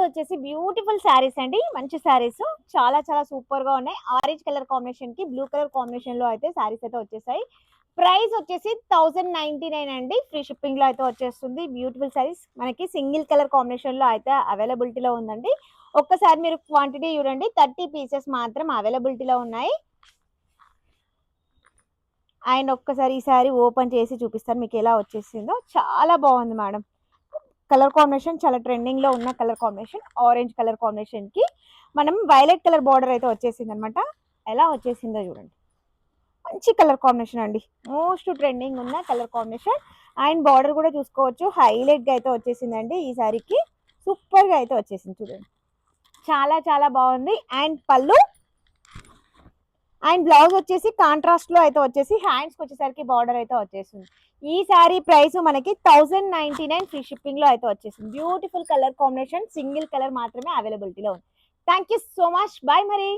వచ్చేసి బ్యూటిఫుల్ శారీస్ అండి. మంచి శారీస్ చాలా చాలా సూపర్ గా ఉన్నాయి. ఆరెంజ్ కలర్ కాంబినేషన్ కి బ్లూ కలర్ కాంబినేషన్ లో అయితే శారీస్ అయితే వచ్చేసాయి. ప్రైస్ వచ్చేసి 1099 అండి. ఫ్రీ షిప్పింగ్ లో అయితే వచ్చేస్తుంది. బ్యూటిఫుల్ శారీస్ మనకి సింగిల్ కలర్ కాంబినేషన్ లో అయితే అవైలబిలిటీలో ఉందండి. ఒక్కసారి మీరు క్వాంటిటీ చూడండి, 30 పీసెస్ మాత్రం అవైలబిలిటీలో ఉన్నాయి. అండ్ ఒక్కసారి ఈ శారీ ఓపెన్ చేసి చూపిస్తాను మీకు ఎలా వచ్చేసిందో. చాలా బాగుంది మేడం. కలర్ కాంబినేషన్ చాలా ట్రెండింగ్ లో ఉన్న colour combination. Orange colour combination కి మనం వైలెట్ కలర్ బార్డర్ అయితే వచ్చేసింది అనమాట. ఎలా వచ్చేసిందో చూడండి. మంచి కలర్ కాంబినేషన్ అండి. మోస్ట్ ట్రెండింగ్ ఉన్న కలర్ కాంబినేషన్. అండ్ బార్డర్ కూడా చూసుకోవచ్చు, హైలైట్ గా అయితే వచ్చేసిందండి ఈ శారీకి. సూపర్ గా అయితే వచ్చేసింది చూడండి. చాలా చాలా బాగుంది. అండ్ పళ్ళు అండ్ బ్లౌజ్ వచ్చేసి కాంట్రాస్ట్ లో అయితే వచ్చేసి హ్యాండ్స్ వచ్చేసరికి బార్డర్ అయితే వచ్చేసింది. ఈ శారీ ప్రైస్ మనకి 1099 ఫ్రీ షిప్పింగ్ లో అయితే వచ్చేసింది. Beautiful colour combination, single colour మాత్రమే అవైలబిలిటీలో ఉంది. Thank you so much. Bye మరి.